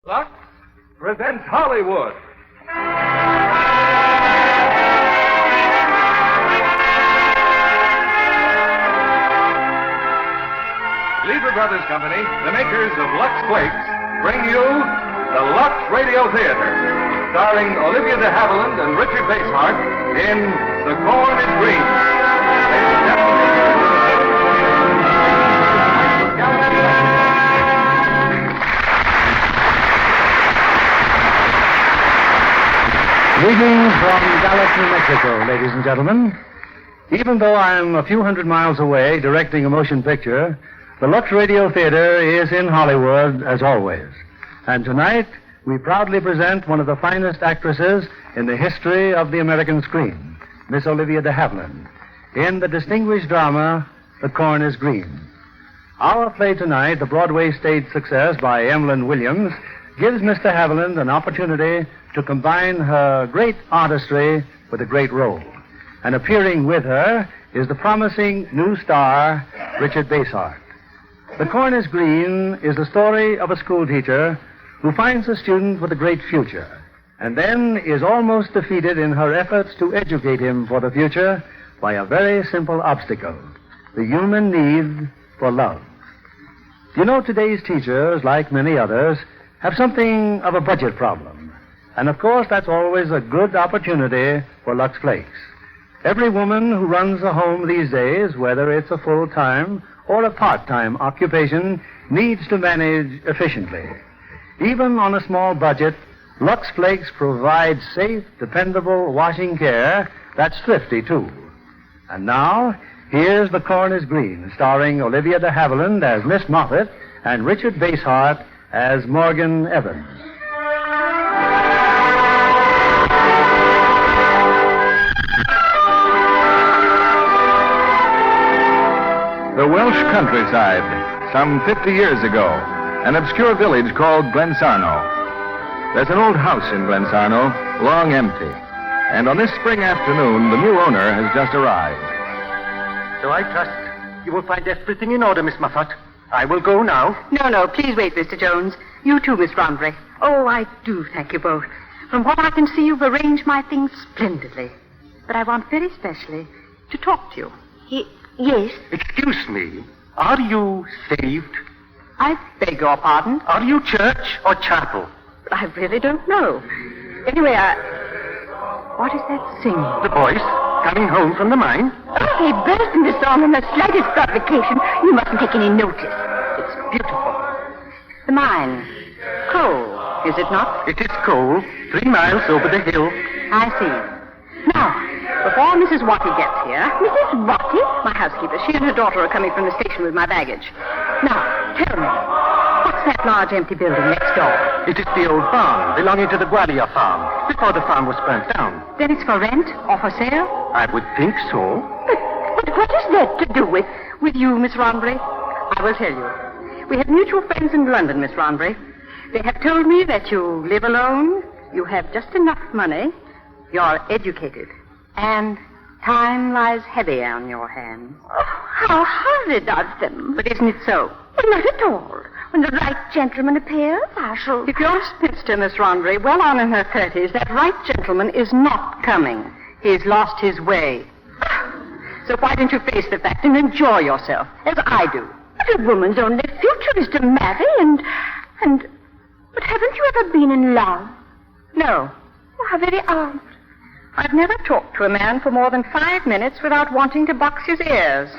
Lux presents Hollywood. Lever Brothers Company, the makers of Lux Flakes, bring you the Lux Radio Theater, starring Olivia DeHaviland and Richard Basehart in The Corn is Green. Ladies and gentlemen, Greetings from Dallas, New Mexico, ladies and gentlemen. Even though I'm a few hundred miles away directing a motion picture, the Lux Radio Theater is in Hollywood as always. And tonight, we proudly present one of the finest actresses in the history of the American screen, Miss Olivia DeHaviland, in the distinguished drama, The Corn is Green. Our play tonight, the Broadway stage success by Emlyn Williams, gives Miss DeHaviland an opportunity to combine her great artistry with a great role. And appearing with her is the promising new star, Richard Basehart. The Corn is Green is the story of a schoolteacher who finds a student with a great future and then is almost defeated in her efforts to educate him for the future by a very simple obstacle, the human need for love. You know, today's teachers, like many others, have something of a budget problem. And of course, that's always a good opportunity for Lux Flakes. Every woman who runs a home these days, whether it's a full-time or a part-time occupation, needs to manage efficiently. Even on a small budget, Lux Flakes provide safe, dependable washing care that's thrifty, too. And now, here's The Corn is Green, starring Olivia DeHaviland as Miss Moffat and Richard Basehart as Morgan Evans. The Welsh countryside, some 50 years ago, an obscure village called Glensarno. There's an old house in Glensarno, long empty. And on this spring afternoon, the new owner has just arrived. So I trust you will find everything in order, Miss Moffat. I will go now. No, please wait, Mr. Jones. You too, Miss Rondry. Oh, I do thank you both. From what I can see, you've arranged my things splendidly. But I want very specially to talk to you. Yes? Excuse me. Are you saved? I beg your pardon? Are you church or chapel? I really don't know. Anyway, what is that singing? The boys coming home from the mine? Oh, they burst into song on the slightest provocation. You mustn't take any notice. It's beautiful. The mine. Coal, is it not? It is coal, 3 miles over the hill. I see. Now, before Mrs. Watty gets here... Mrs. Watty? My housekeeper. She and her daughter are coming from the station with my baggage. Now, tell me, what's that large empty building next door? It is the old barn belonging to the Gwalia farm, before the farm was burnt down. Then it's for rent or for sale? I would think so. But what is that to do with you, Miss Rondry? I will tell you. We have mutual friends in London, Miss Rondry. They have told me that you live alone, you have just enough money, you're educated, and time lies heavy on your hands. Oh, how horrid of them. But isn't it so? Well, not at all. When the right gentleman appears, I shall... If you're a spinster, Miss Rondry, well on in her 30s, that right gentleman is not coming. He's lost his way. So why don't you face the fact and enjoy yourself, as I do? But a woman's only future is to marry and... But haven't you ever been in love? No. Oh, how very odd. I've never talked to a man for more than 5 minutes without wanting to box his ears.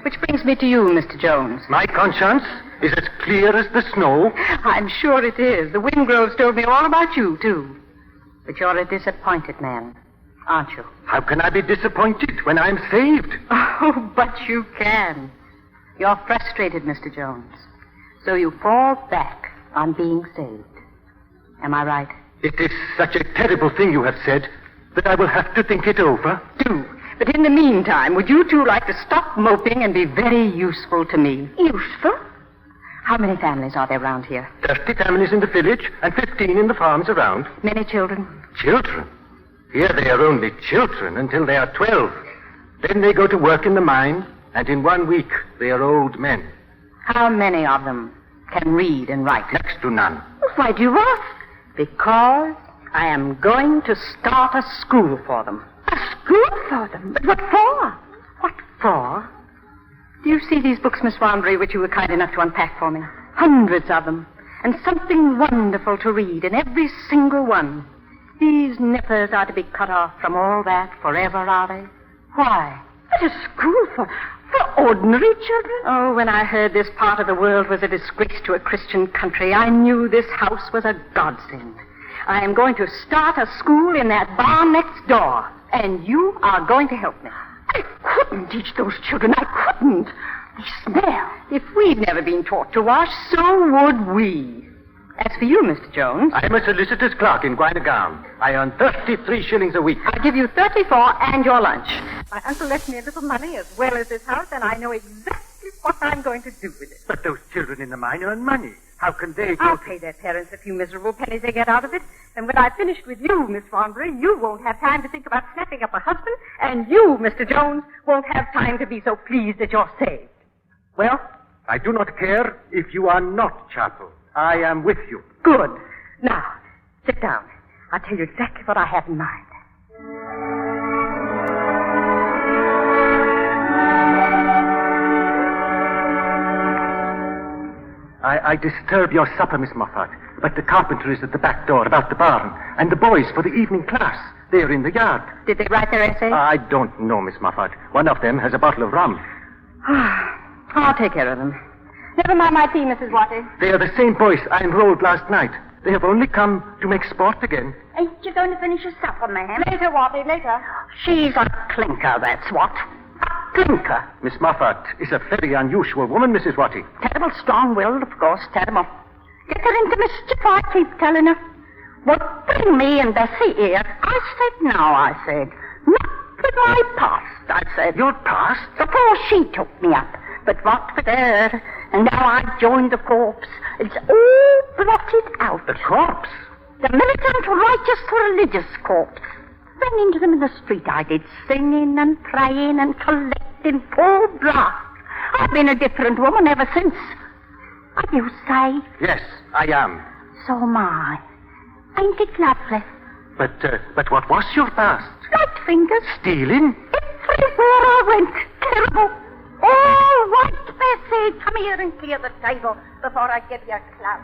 Which brings me to you, Mr. Jones. My conscience is as clear as the snow. I'm sure it is. The Wingroves told me all about you, too. But you're a disappointed man, aren't you? How can I be disappointed when I'm saved? Oh, but you can. You're frustrated, Mr. Jones. So you fall back on being saved. Am I right? It is such a terrible thing you have said that I will have to think it over. Do. But in the meantime, would you two like to stop moping and be very useful to me? Useful? How many families are there around here? 30 families in the village and 15 in the farms around. Many children? Children? Here they are only children until they are 12. Then they go to work in the mine, and in 1 week they are old men. How many of them can read and write? Next to none. Oh, Why do you ask? Because I am going to start a school for them. A school for them? But what for? What for? Do you see these books, Miss Wandry, which you were kind enough to unpack for me? Hundreds of them. And something wonderful to read in every single one. These nippers are to be cut off from all that forever, are they? Why? At a school for ordinary children? Oh, when I heard this part of the world was a disgrace to a Christian country, I knew this house was a godsend. I am going to start a school in that barn next door, and you are going to help me. I couldn't teach those children. I couldn't. They smell. If we'd never been taught to wash, so would we. As for you, Mr. Jones... I'm a solicitor's clerk in Guinegaon. I earn 33 shillings a week. I'll give you 34 and your lunch. My uncle left me a little money as well as this house, and I know exactly what I'm going to do with it. But those children in the mine earn money. How can they... I'll pay their parents a few miserable pennies they get out of it. And when I've finished with you, Miss Wandry, you won't have time to think about snapping up a husband, and you, Mr. Jones, won't have time to be so pleased that you're saved. Well, I do not care if you are not Chapel. I am with you. Good. Now, sit down. I'll tell you exactly what I have in mind. I disturb your supper, Miss Moffat, but the carpenter is at the back door about the barn, and the boys for the evening class. They are in the yard. Did they write their essay? I don't know, Miss Moffat. One of them has a bottle of rum. I'll take care of them. Never mind my tea, Mrs. Watty. They are the same boys I enrolled last night. They have only come to make sport again. Ain't you going to finish your supper, ma'am? Later, Watty, later. She's a clinker, that's what. A clinker. Miss Moffat is a very unusual woman, Mrs. Watty. Terrible strong-willed, of course, terrible. Get her into mischief, I keep telling her. What bring me and Bessie here? I said no, I said. Not with my past, I said. Your past? Before she took me up. But what with her? And now I've joined the corpse. It's all blotted out. The corpse? The militant, righteous, religious corpse. Ran into them in the street, I did, singing and praying and collecting full blast. I've been a different woman ever since. What do you say? Yes, I am. So am I. Ain't it lovely? But what was your past? Light fingers. Stealing? Everywhere I went. Terrible. All right, Bessie. Come here and clear the table before I give you a clap.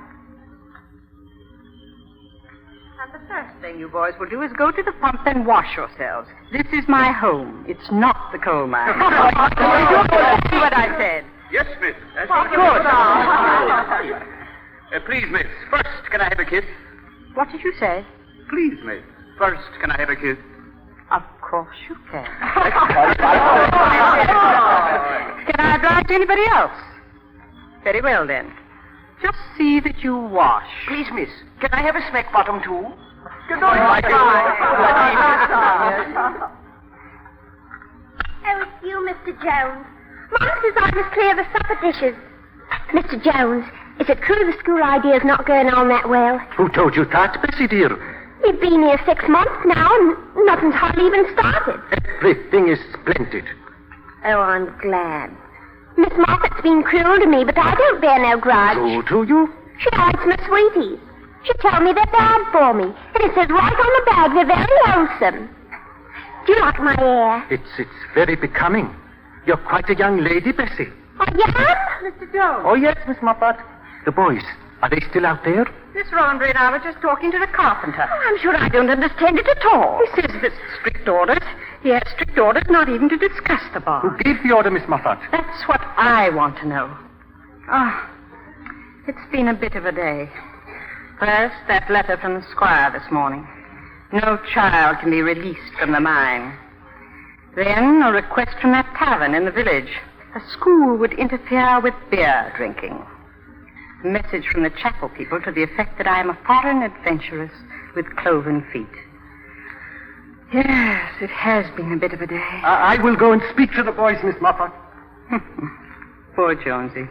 And the first thing you boys will do is go to the pump and wash yourselves. This is my home. It's not the coal mine. You see what I said? Yes, miss. Good. Please, miss. First, can I have a kiss? What did you say? Please, miss. First, can I have a kiss? Of course you can. Can I oblige anybody else? Very well, then. Just see that you wash. Please, miss, can I have a smack bottom, too? Good night. Oh, it's you, Mr. Jones. Mom says I must clear the supper dishes. Mr. Jones, is it true the school idea's not going on that well? Who told you that, Bessie, dear? We've been here 6 months now, and nothing's hardly even started. Everything is splendid. Oh, I'm glad. Miss Moffat's been cruel to me, but I don't bear no grudge. Who to you? She hides my sweeties. She told me they're bad for me, and it says right on the bag they're very lonesome. Do you like my hair? It's very becoming. You're quite a young lady, Bessie. I am? Mr. Jones. Oh, yes, Miss Moffat. The boys, are they still out there? Miss Rondry and I were just talking to the carpenter. I'm sure I don't understand it at all. He says that strict orders. He has strict orders not even to discuss the bar. Who gave the order, Miss Moffat? That's what I want to know. It's been a bit of a day. First, that letter from the squire this morning. No child can be released from the mine. Then, a request from that tavern in the village. A school would interfere with beer drinking. A message from the chapel people to the effect that I am a foreign adventuress with cloven feet. Yes, it has been a bit of a day. I will go and speak to the boys, Miss Moffat. Poor Jonesy.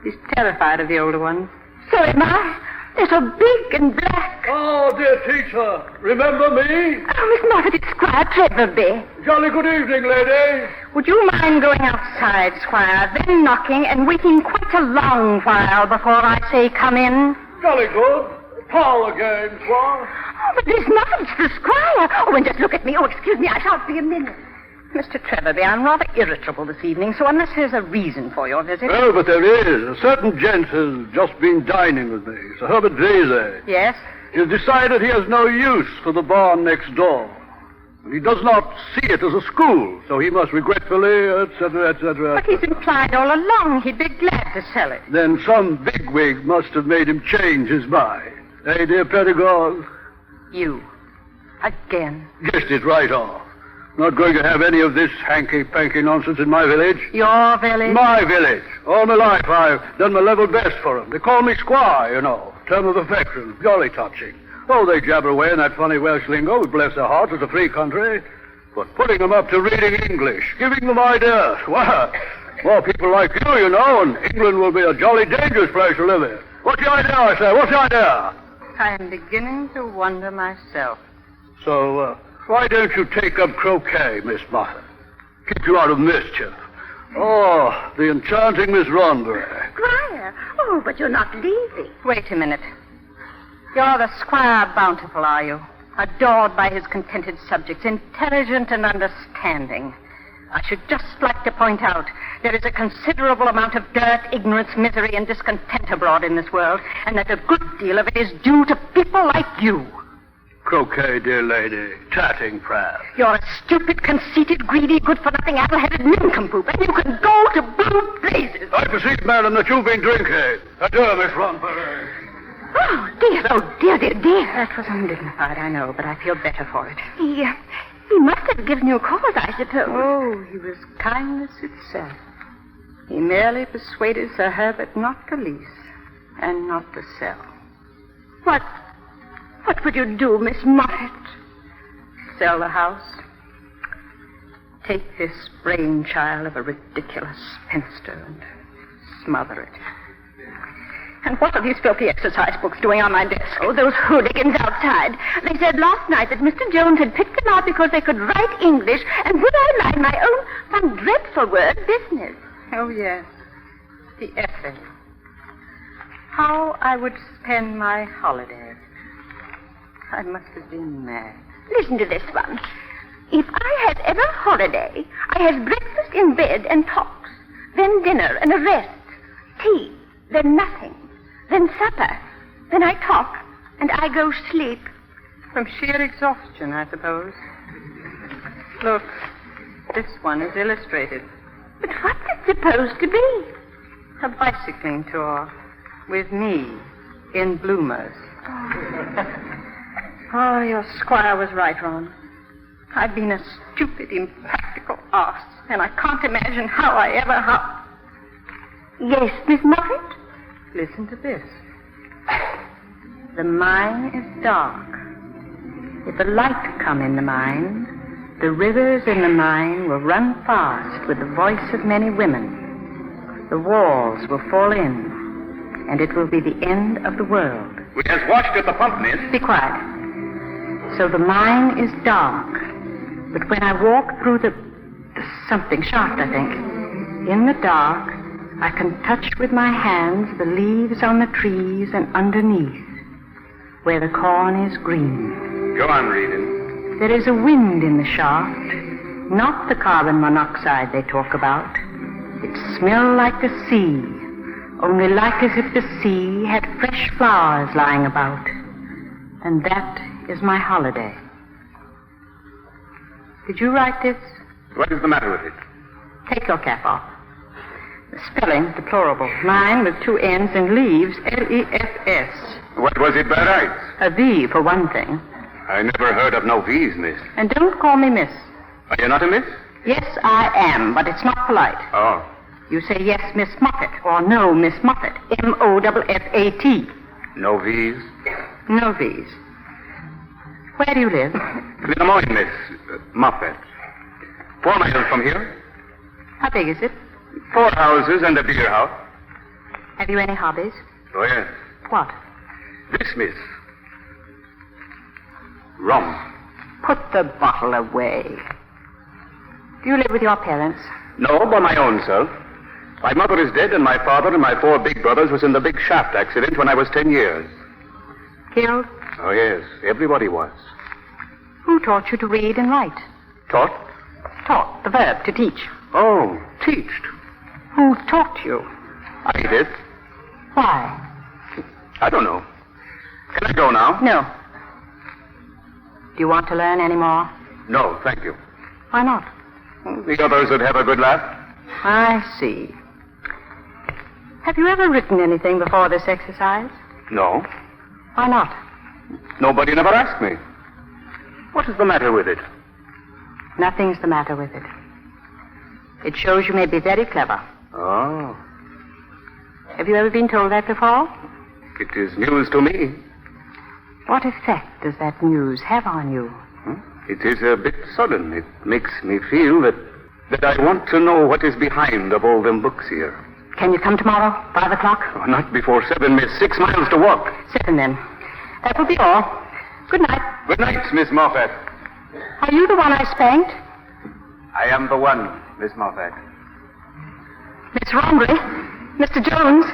He's terrified of the older ones. So am I. They're so big and black. Oh, dear teacher, remember me? Oh, Miss Moffat, it's Squire Treverby. Jolly good evening, lady. Would you mind going outside, Squire, then knocking and waiting quite a long while before I say come in? Jolly good. Power games, what? Oh, but Miss Moffat's the squire. Oh, and just look at me. Oh, excuse me, I shan't be a minute. Mr. Trevor, I'm rather irritable this evening, so unless there's a reason for your visit... Oh, but there is. A certain gent has just been dining with me, Sir Herbert Vasey. Yes? He has decided he has no use for the barn next door. He does not see it as a school, so he must regretfully, etc., etc. But he's implied all along he'd be glad to sell it. Then some bigwig must have made him change his mind. Eh, dear Pedagogue? You. Again. Guessed it right off. Not going to have any of this hanky-panky nonsense in my village. Your village? My village. All my life I've done my level best for them. They call me squire, you know. Term of affection. Jolly touching. Oh, they jabber away in that funny Welsh lingo. Bless their hearts, it's a free country. But putting them up to reading English, giving them ideas. Well, more people like you know, and England will be a jolly dangerous place to live in. What's the idea, I say? What's the idea? I am beginning to wonder myself. So, why don't you take up croquet, Miss Moffat? Keep you out of mischief. Oh, the enchanting Miss Ronbury. Squire, oh, but you're not leaving. Wait a minute. You're the Squire Bountiful, are you? Adored by his contented subjects, intelligent and understanding. I should just like to point out there is a considerable amount of dirt, ignorance, misery, and discontent abroad in this world, and that a good deal of it is due to people like you. Croquet, dear lady. Tatting, perhaps. You're a stupid, conceited, greedy, good-for-nothing, addle-headed nincompoop, and you can go to blue blazes. I perceive, madam, that you've been drinking. Adieu, Miss Ronbury. Oh, dear, dear. That was undignified, I know, but I feel better for it. He must have given you cause, I suppose. Oh, he was kindness itself. He merely persuaded Sir Herbert not to lease and not to sell. What would you do, Miss Moffat? Sell the house. Take this brainchild of a ridiculous spinster and smother it. And what are these filthy exercise books doing on my desk? Oh, those hooligans outside. They said last night that Mr. Jones had picked them out because they could write English, and would I mind my own some dreadful word, business? Oh, yes. The essay. How I would spend my holiday. I must have been mad. Listen to this one. If I had ever holiday, I has breakfast in bed and talks, then dinner and a rest, tea, then nothing, then supper, then I talk, and I go sleep. From sheer exhaustion, I suppose. Look, this one is illustrated. But what's it supposed to be? A bicycling tour with me in bloomers. Oh, your squire was right, Ron. I've been a stupid, impractical arse, and I can't imagine how I ever... Yes, Miss Moffat? Listen to this. The mine is dark. If a light come in the mine, the rivers in the mine will run fast with the voice of many women. The walls will fall in, and it will be the end of the world. We has watched at the pump, miss. Be quiet. So the mine is dark, but when I walk through the something shaft, I think, in the dark, I can touch with my hands the leaves on the trees and underneath, where the corn is green. Go on reading. There is a wind in the shaft, not the carbon monoxide they talk about. It smells like the sea, only like as if the sea had fresh flowers lying about. And that is my holiday. Did you write this? What is the matter with it? Take your cap off. The spelling, deplorable. Mine with two N's and leaves, L-E-F-S. What was it by right? A V, for one thing. I never heard of no V's, miss. And don't call me miss. Are you not a miss? Yes, I am, but it's not polite. Oh. You say yes, Miss Moffat, or no, Miss Moffat. M-O-F-F-A-T. No V's? No V's. Where do you live? Clear morning, miss. Moffat. 4 miles from here. How big is it? 4 houses and a beer house. Have you any hobbies? Oh, yes. What? This, miss. Rum. Put the bottle away. Do you live with your parents? No, by my own self. My mother is dead, and my father and my 4 big brothers was in the big shaft accident when I was 10 years. Killed? Oh, yes. Everybody was. Who taught you to read and write? Taught? Taught, the verb, to teach. Oh, teached. Who taught you? I did. Why? I don't know. Can I go now? No. Do you want to learn any more? No, thank you. Why not? The others would have a good laugh. I see. Have you ever written anything before this exercise? No. Why not? Nobody never asked me. What is the matter with it? Nothing's the matter with it. It shows you may be very clever. Oh. Have you ever been told that before? It is news to me. What effect does that news have on you? It is a bit sudden. It makes me feel that I want to know what is behind of all them books here. Can you come tomorrow, 5 o'clock? Oh, not before 7, miss. 6 miles to walk. 7 then. That will be all. Good night. Good night, Miss Moffat. Are you the one I spanked? I am the one, Miss Moffat. Miss Rombury? Mr. Jones?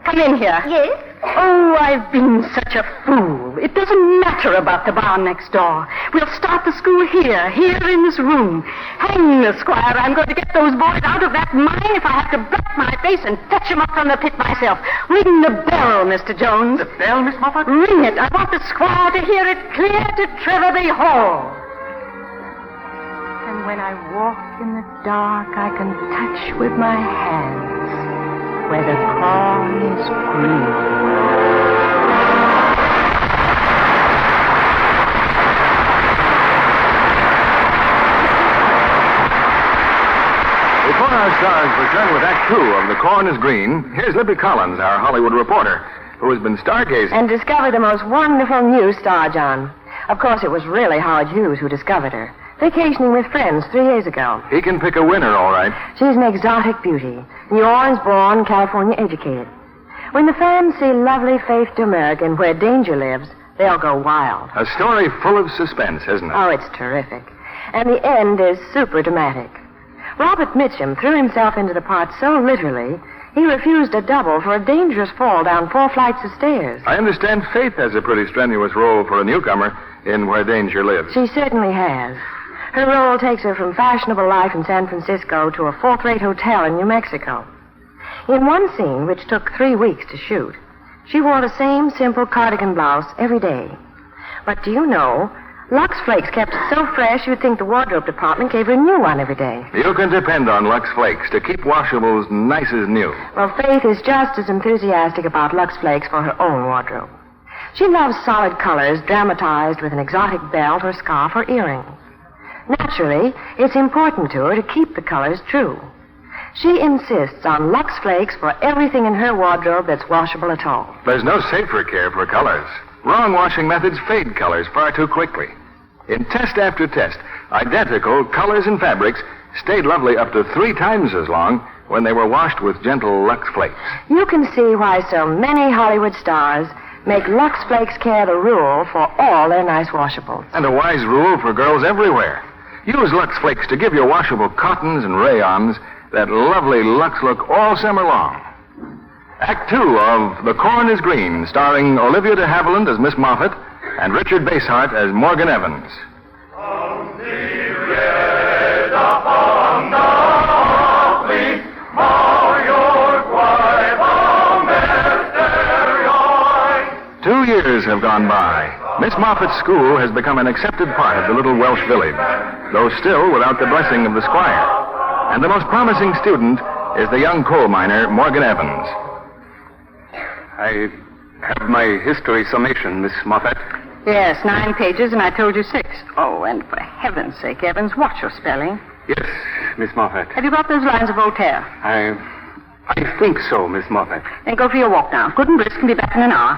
Come in here. Yes? Oh, I've been such a fool. It doesn't matter about the barn next door. We'll start the school here in this room. Hang the squire. I'm going to get those boys out of that mine if I have to black my face and fetch them up from the pit myself. Ring the bell, Mr. Jones. The bell, Miss Moffat? Ring it. I want the squire to hear it clear to Trevithy Hall. And when I walk in the dark, I can touch with my hands where the corn is green. Before our stars return with Act 2 of The Corn is Green, here's Libby Collins, our Hollywood reporter, who has been stargazing. And discovered the most wonderful new star, John. Of course, it was really Howard Hughes who discovered her. Vacationing with friends 3 years ago. He can pick a winner, all right. She's an exotic beauty. New Orleans born, California educated. When the fans see lovely Faith Demergan where danger lives, they'll go wild. A story full of suspense, isn't it? Oh, it's terrific. And the end is super dramatic. Robert Mitchum threw himself into the part so literally, he refused a double for a dangerous fall down 4 flights of stairs. I understand Faith has a pretty strenuous role for a newcomer in Where Danger Lives. She certainly has. Her role takes her from fashionable life in San Francisco to a 4th-rate hotel in New Mexico. In one scene, which took 3 weeks to shoot, she wore the same simple cardigan blouse every day. But do you know, Lux Flakes kept it so fresh you'd think the wardrobe department gave her a new one every day. You can depend on Lux Flakes to keep washables nice as new. Well, Faith is just as enthusiastic about Lux Flakes for her own wardrobe. She loves solid colors dramatized with an exotic belt or scarf or earrings. Naturally, it's important to her to keep the colors true. She insists on Lux Flakes for everything in her wardrobe that's washable at all. There's no safer care for colors. Wrong washing methods fade colors far too quickly. In test after test, identical colors and fabrics stayed lovely up to 3 times as long when they were washed with gentle Lux Flakes. You can see why so many Hollywood stars make Lux Flakes care the rule for all their nice washables. And a wise rule for girls everywhere. Use Lux Flakes to give your washable cottons and rayons that lovely Lux look all summer long. Act 2 of The Corn is Green, starring Olivia DeHaviland as Miss Moffat and Richard Basehart as Morgan Evans. Two years have gone by. Miss Moffat's school has become an accepted part of the little Welsh village, though still without the blessing of the squire. And the most promising student is the young coal miner, Morgan Evans. I have my history summation, Miss Moffat. Yes, 9 pages, and I told you 6. Oh, and for heaven's sake, Evans, watch your spelling. Yes, Miss Moffat. Have you got those lines of Voltaire? I think so, Miss Moffat. Then go for your walk now. Good and brisk and be back in an hour.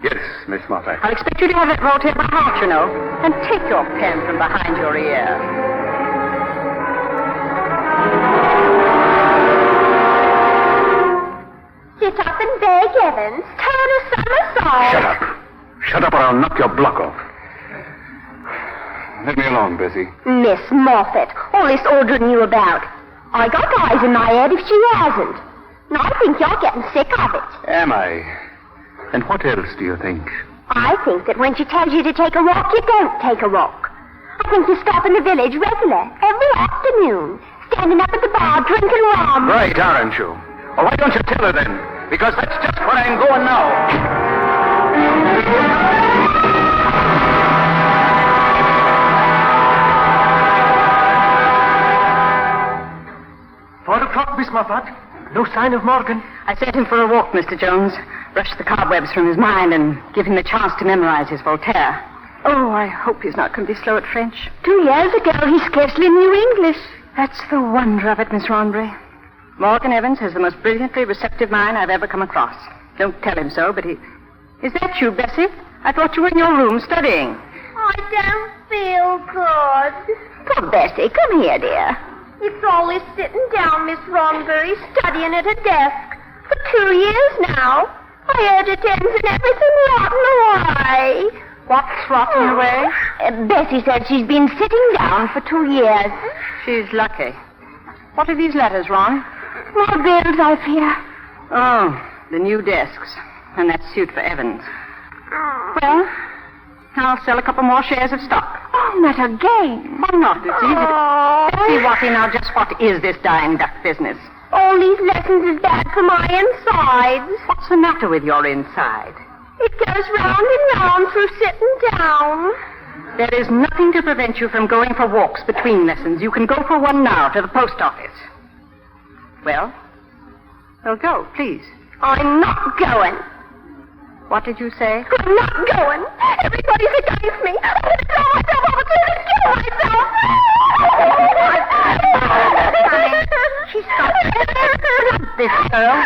Yes, Miss Moffat. I'll expect you to have that Voltaire by heart, you know. And take your pen from behind your ear. Sit up and beg, Evans. Turn a somersault. Shut up. Shut up or I'll knock your block off. Let me alone, Bessie. Miss Moffat, all this ordering you about. I got eyes in my head if she hasn't. And I think you're getting sick of it. Am I? And what else do you think? I think that when she tells you to take a walk, you don't take a walk. I think you stop in the village regular, every afternoon, standing up at the bar drinking rum. Right, aren't you? Well, why don't you tell her then? Because that's just where I'm going now. 4 o'clock, Miss Moffat. No sign of Morgan. I sent him for a walk, Mr. Jones. Brush the cobwebs from his mind and give him the chance to memorize his Voltaire. Oh, I hope he's not going to be slow at French. 2 years ago, he scarcely knew English. That's the wonder of it, Miss Ronbury. Morgan Evans has the most brilliantly receptive mind I've ever come across. Don't tell him so, but he... Is that you, Bessie? I thought you were in your room studying. I don't feel good. Poor Bessie, come here, dear. It's always sitting down, Miss Ronbury, studying at a desk. For 2 years now. I heard it ends and everything rotten away. What's rotten away? Bessie said she's been sitting down for 2 years. She's lucky. What are these letters, Ron? More bills, I fear. Oh, the new desks. And that suit for Evans. Well, I'll sell a couple more shares of stock. Oh, not again. Why not? It's easy to... See, Watty, now just what is this dying duck business? All these lessons is bad for my insides. What's the matter with your inside? It goes round and round through sitting down. There is nothing to prevent you from going for walks between lessons. You can go for one now to the post office. Well, go, please. I'm not going. What did you say? I'm not going. Everybody's against me. I'm going to throw myself over to and kill myself. She's got this girl.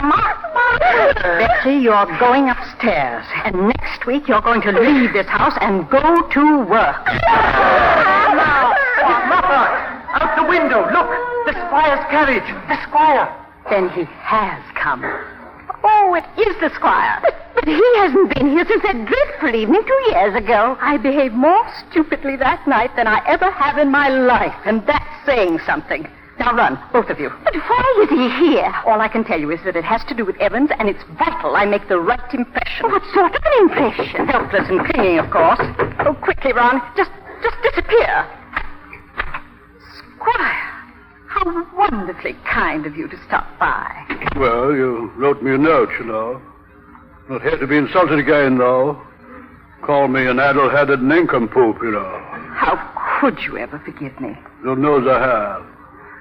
Betsy, you're going upstairs. And next week you're going to leave this house and go to work. Mother! Out the window. Look! The squire's carriage. The squire. Then he has come. Oh, it is the squire. But he hasn't been here since that dreadful evening 2 years ago. I behaved more stupidly that night than I ever have in my life, and that's saying something. Now run, both of you. But why is he here? All I can tell you is that it has to do with Evans, and it's vital I make the right impression. What sort of an impression? Helpless and clinging, of course. Oh, quickly, Ron. Just disappear. Squire, how wonderfully kind of you to stop by. Well, you wrote me a note, you know. Not here to be insulted again, though. Call me an addle-headed nincompoop, you know. How could you ever forgive me? Lord knows I have.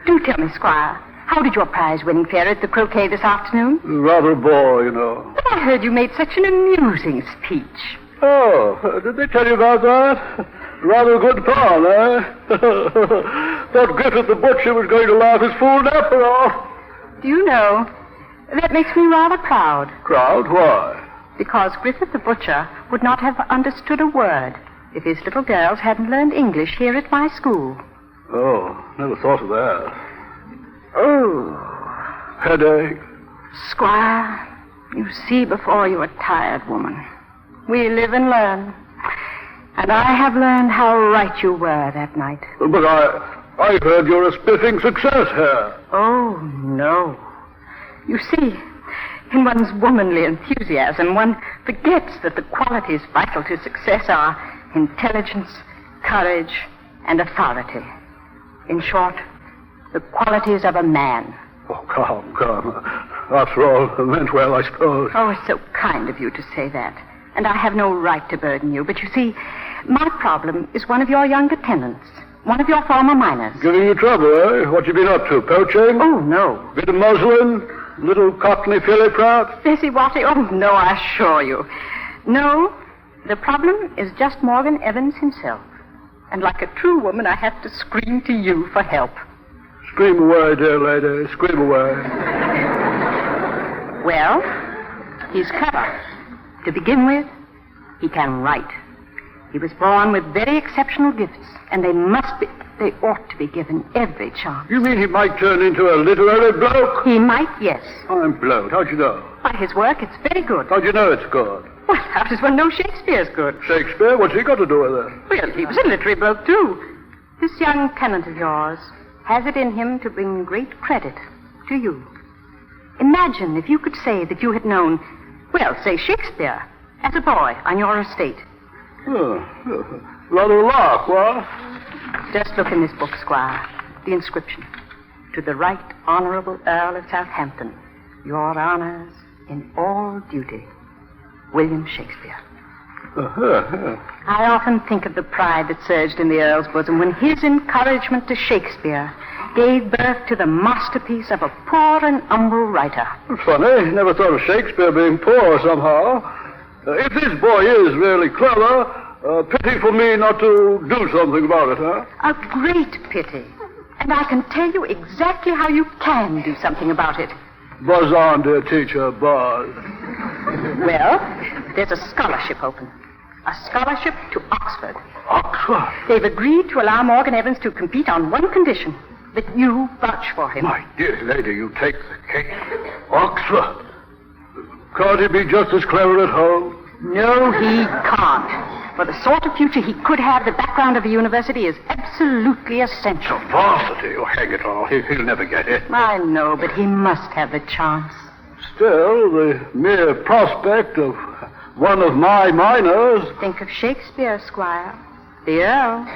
Do tell me, Squire, how did your prize-winning fare at the croquet this afternoon? Rather a bore, you know. But I heard you made such an amusing speech. Oh, did they tell you about that? Rather a good fun, eh? Thought Griffith the butcher was going to laugh his fool napper off. Do you know, that makes me rather proud. Proud? Why? Because Griffith the butcher would not have understood a word if his little girls hadn't learned English here at my school. Oh, never thought of that. Oh. Headache? Squire, you see before you a tired woman. We live and learn. And I have learned how right you were that night. But I heard you're a spiffing success here. Oh, no. You see, in one's womanly enthusiasm, one forgets that the qualities vital to success are intelligence, courage, and authority. In short, the qualities of a man. Oh, come. After all, I meant well, I suppose. Oh, it's so kind of you to say that. And I have no right to burden you. But you see, my problem is one of your younger tenants. One of your former miners. Giving you trouble, eh? What you been up to? Poaching? Oh, no. Bit of muslin? Little cockney filly prat? Bessie Watty? Oh, no, I assure you. No, the problem is just Morgan Evans himself. And like a true woman, I have to scream to you for help. Scream away, dear lady. Scream away. Well, he's clever. To begin with, he can write. He was born with very exceptional gifts, and they ought to be given every chance. You mean he might turn into a literary bloke? He might, yes. I'm blowed. How'd you know? By his work, it's very good. How'd you know it's good? Well, how does one know Shakespeare's good? Shakespeare? What's he got to do with it? Well, he was a literary bloke, too. This young tenant of yours has it in him to bring great credit to you. Imagine if you could say that you had known, well, say Shakespeare, as a boy on your estate. Rather lark, what? Just look in this book, Squire. The inscription. To the Right Honorable Earl of Southampton, your honors in all duty, William Shakespeare. I often think of the pride that surged in the Earl's bosom when his encouragement to Shakespeare gave birth to the masterpiece of a poor and humble writer. Funny, never thought of Shakespeare being poor somehow. If this boy is really clever, pity for me not to do something about it, huh? A great pity. And I can tell you exactly how you can do something about it. Buzz on, dear teacher, buzz. Well, there's a scholarship open. A scholarship to Oxford. Oxford? They've agreed to allow Morgan Evans to compete on one condition, that you vouch for him. My dear lady, you take the cake. Oxford? Can't he be just as clever at home? No, he can't. For the sort of future he could have, the background of a university is absolutely essential. Varsity? Oh, hang it all. He'll never get it. I know, but he must have the chance. Still, the mere prospect of one of my minors. Think of Shakespeare, Squire. The Earl.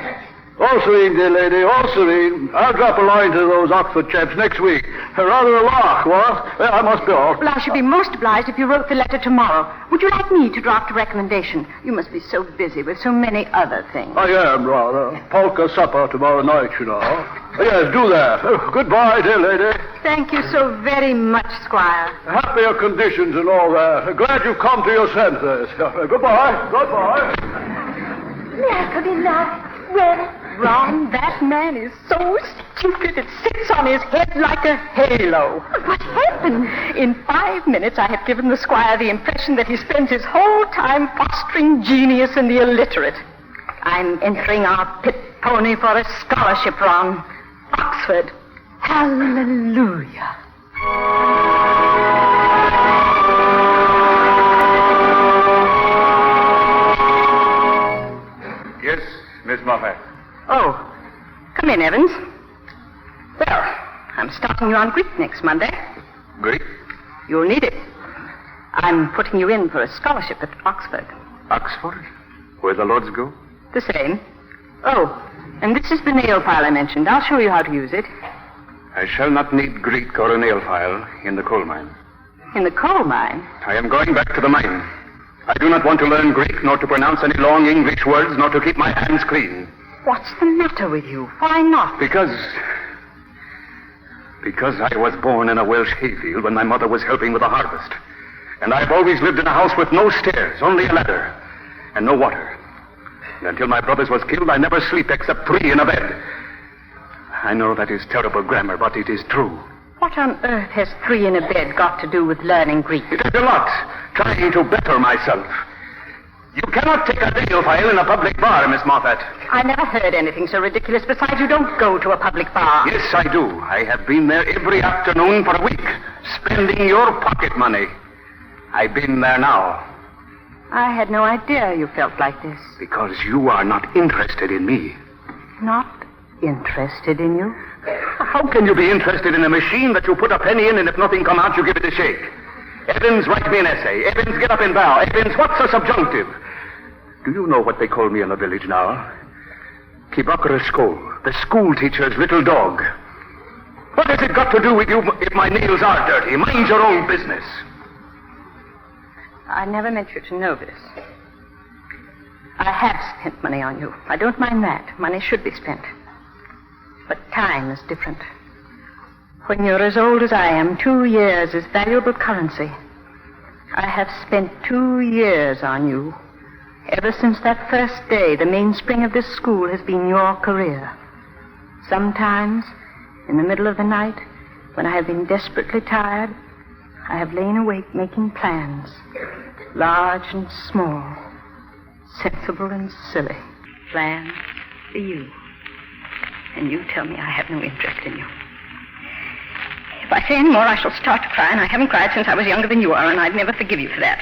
All serene, dear lady, all serene. I'll drop a line to those Oxford chaps next week. Rather a lark, what? Well, I must be off. Well, I should be most obliged if you wrote the letter tomorrow. Would you like me to draft a recommendation? You must be so busy with so many other things. I am, rather. Polka supper tomorrow night, you know. Yes, do that. Goodbye, dear lady. Thank you so very much, Squire. Happier conditions and all that. Glad you've come to your senses. Goodbye. Goodbye. Well, Ron, that man is so stupid it sits on his head like a halo. what happened? In 5 minutes, I have given the Squire the impression that he spends his whole time fostering genius in the illiterate. I'm entering our pit pony for a scholarship, Ron. Oxford. Hallelujah. Yes, Miss Moffat. Oh, come in, Evans. Well, I'm starting you on Greek next Monday. Greek? You'll need it. I'm putting you in for a scholarship at Oxford. Oxford? Where the Lords go? The same. Oh, and this is the nail file I mentioned. I'll show you how to use it. I shall not need Greek or a nail file in the coal mine. In the coal mine? I am going back to the mine. I do not want to learn Greek, nor to pronounce any long English words, nor to keep my hands clean. What's the matter with you? Why not? Because I was born in a Welsh hayfield when my mother was helping with the harvest. And I've always lived in a house with no stairs, only a ladder, and no water. And until my brother's was killed, I never sleep except 3 in a bed. I know that is terrible grammar, but it is true. What on earth has 3 in a bed got to do with learning Greek? It is a lot, trying to better myself. You cannot take a nail file in a public bar, Miss Moffat. I never heard anything so ridiculous. Besides, you don't go to a public bar. Yes, I do. I have been there every afternoon for a week, spending your pocket money. I've been there now. I had no idea you felt like this. Because you are not interested in me. Not interested in you? How can you be interested in a machine that you put a penny in and if nothing come out, you give it a shake? Evans, write me an essay. Evans, get up and bow. Evans, what's a subjunctive? Do you know what they call me in the village now? Kibakaresko, the school teacher's little dog. What has it got to do with you if my nails are dirty? Mind your own business. I never meant you to know this. I have spent money on you. I don't mind that. Money should be spent. But time is different. When you're as old as I am, 2 years is valuable currency. I have spent 2 years on you. Ever since that first day, the mainspring of this school has been your career. Sometimes, in the middle of the night, when I have been desperately tired, I have lain awake making plans, large and small, sensible and silly. Plans for you. And you tell me I have no interest in you. If I say any more, I shall start to cry, and I haven't cried since I was younger than you are, and I'd never forgive you for that.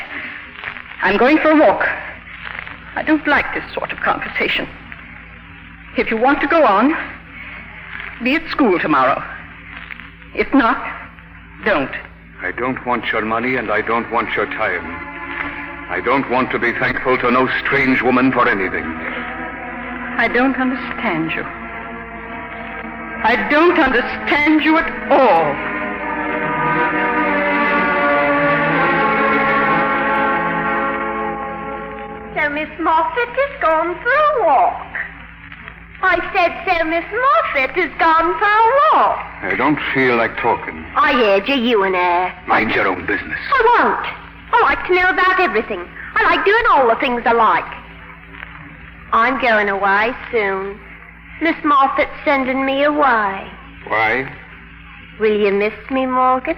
I'm going for a walk. I don't like this sort of conversation. If you want to go on, be at school tomorrow. If not, don't. I don't want your money, and I don't want your time. I don't want to be thankful to no strange woman for anything. I don't understand you. I don't understand you at all. So Miss Moffat has gone for a walk. I said so Miss Moffat has gone for a walk. I don't feel like talking. I heard you and her. Mind your own business. I won't. I like to know about everything. I like doing all the things I like. I'm going away soon. Miss Moffat's sending me away. Why? Will you miss me, Morgan?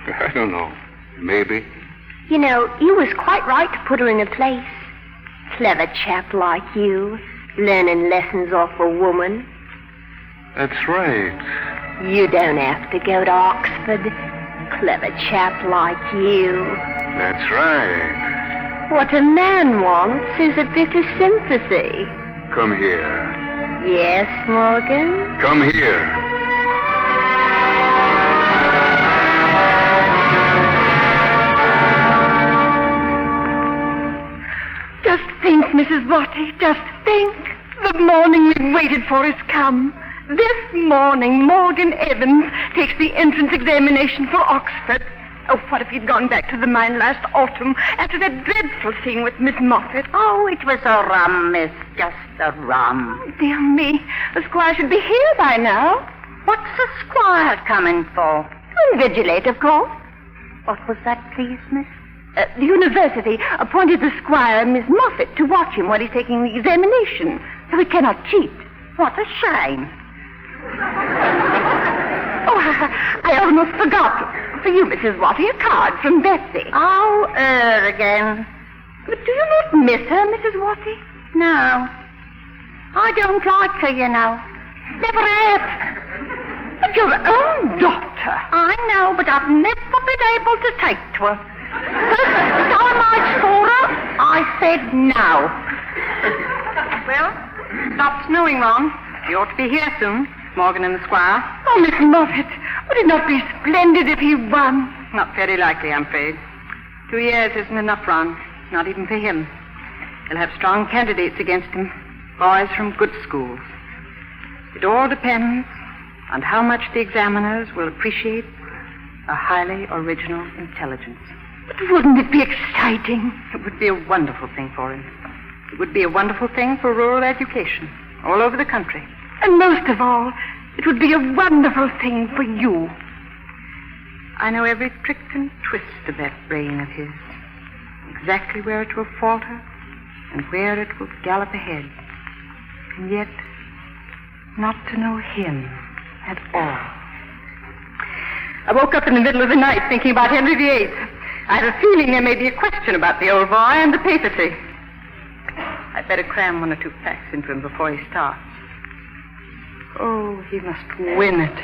I don't know. Maybe. You know, you was quite right to put her in a place. Clever chap like you, learning lessons off a woman. That's right. You don't have to go to Oxford. Clever chap like you. That's right. What a man wants is a bit of sympathy. Come here. Yes, Morgan? Come here. Just think, Mrs. Watty, just think. The morning we've waited for has come. This morning, Morgan Evans takes the entrance examination for Oxford. Oh, what if he'd gone back to the mine last autumn after that dreadful scene with Miss Moffat? Oh, it was a rum, miss, just a rum. Oh, dear me, the squire should be here by now. What's the squire coming for? To invigilate, of course. What was that, please, miss? The university appointed the squire, Miss Moffat, to watch him while he's taking the examination, so he cannot cheat. What a shame. Oh, I almost forgot. For you, Mrs. Watty, a card from Bessie. Oh, her again. But do you not miss her, Mrs. Watty? No. I don't like her, you know. Never have. But your own daughter. I know, but I've never been able to take to her. First time I saw her, I said no. Well, stopped snowing, Ron. You ought to be here soon, Morgan and the squire. Oh, Miss Moffat, would it not be splendid if he won? Not very likely, I'm afraid. 2 years isn't enough, Ron. Not even for him. He'll have strong candidates against him. Boys from good schools. It all depends on how much the examiners will appreciate a highly original intelligence. But wouldn't it be exciting? It would be a wonderful thing for him. It would be a wonderful thing for rural education all over the country. And most of all, it would be a wonderful thing for you. I know every trick and twist of that brain of his. Exactly where it will falter and where it will gallop ahead. And yet, not to know him at all. I woke up in the middle of the night thinking about Henry VIII. I have a feeling there may be a question about the old boy and the papacy. I'd better cram 1 or 2 facts into him before he starts. Oh, he must win it.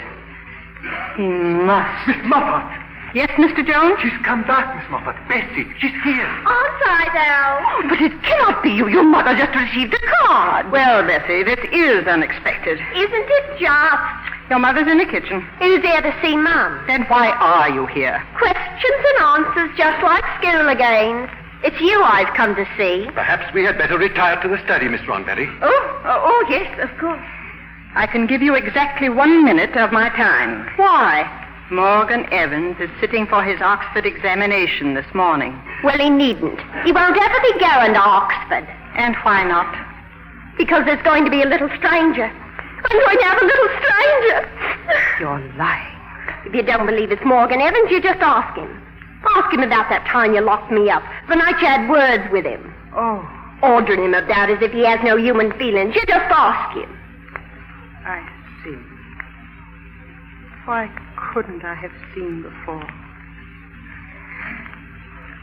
He must. Miss Moffat! Yes, Mr. Jones? She's come back, Miss Moffat. Bessie, she's here. Aren't I, though? Oh, but it cannot be you. Your mother just received a card. Well, Bessie, this is unexpected. Isn't it just? Your mother's in the kitchen. Who's there to see Mum? Then why are you here? Questions and answers just like school again. It's you I've come to see. Perhaps we had better retire to the study, Miss Ronberry. Oh, yes, of course. I can give you exactly 1 minute of my time. Why? Morgan Evans is sitting for his Oxford examination this morning. Well, he needn't. He won't ever be going to Oxford. And why not? Because there's going to be a little stranger. I'm going to have a little stranger. You're lying. If you don't believe it's Morgan Evans, you just ask him. Ask him about that time you locked me up, the night you had words with him. Oh. Ordering him about as if he has no human feelings. You just ask him. I see. Why couldn't I have seen before?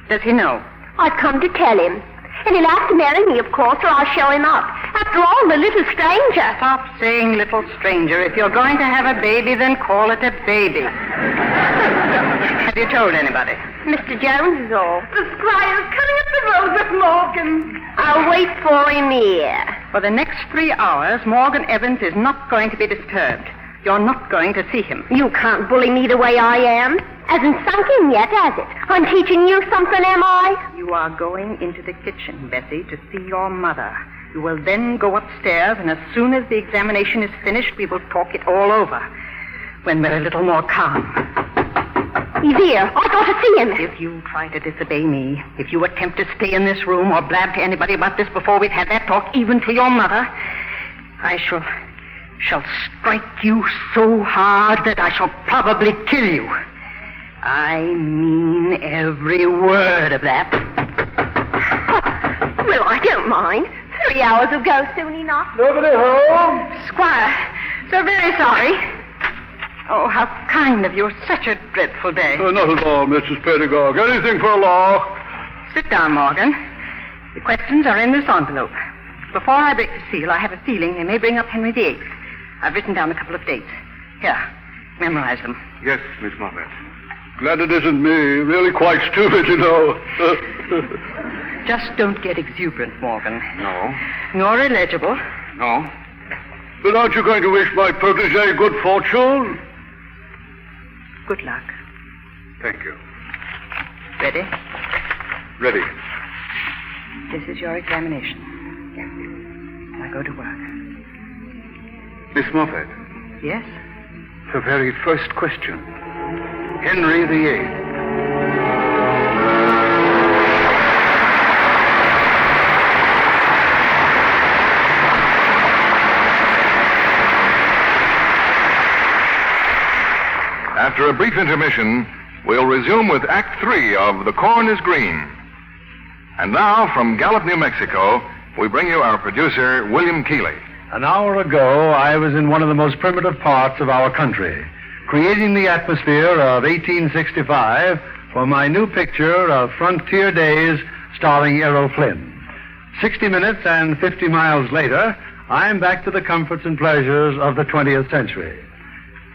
Does he know? I've come to tell him. And he'll have to marry me, of course, or I'll show him up. After all, the little stranger. Stop saying little stranger. If you're going to have a baby, then call it a baby. Have you told anybody? Mr. Jones is all. The squire's coming up the road with Morgan. I'll wait for him here. For the next 3 hours, Morgan Evans is not going to be disturbed. You're not going to see him. You can't bully me the way I am. Hasn't sunk in yet, has it? I'm teaching you something, am I? You are going into the kitchen, Bessie, to see your mother. You will then go upstairs, and as soon as the examination is finished, we will talk it all over. When we're a little more calm. He's here. I got to see him. If you try to disobey me, if you attempt to stay in this room or blab to anybody about this before we've had that talk, even to your mother, I shall strike you so hard that I shall probably kill you. I mean every word of that. Well, I don't mind. 3 hours will go soon enough. Nobody home? Squire, so very sorry. Oh, how kind of you. Such a dreadful day. Not at all, Mrs. Pedagog. Anything for a laugh. Sit down, Morgan. The questions are in this envelope. Before I break the seal, I have a feeling they may bring up Henry VIII. I've written down a couple of dates. Here, memorize them. Yes, Miss Moffat. Glad it isn't me. Really quite stupid, you know. Just don't get exuberant, Morgan. No. Nor illegible. No. But aren't you going to wish my protege good fortune? Good luck. Thank you. Ready? Ready. This is your examination. Yes. Now go to work. Miss Moffat, Yes? the very first question. Henry VIII. After a brief intermission, we'll resume with Act 3 of The Corn is Green. And now, from Gallup, New Mexico, we bring you our producer, William Keeley. An hour ago, I was in one of the most primitive parts of our country, creating the atmosphere of 1865 for my new picture of Frontier Days starring Errol Flynn. 60 minutes and 50 miles later, I'm back to the comforts and pleasures of the 20th century.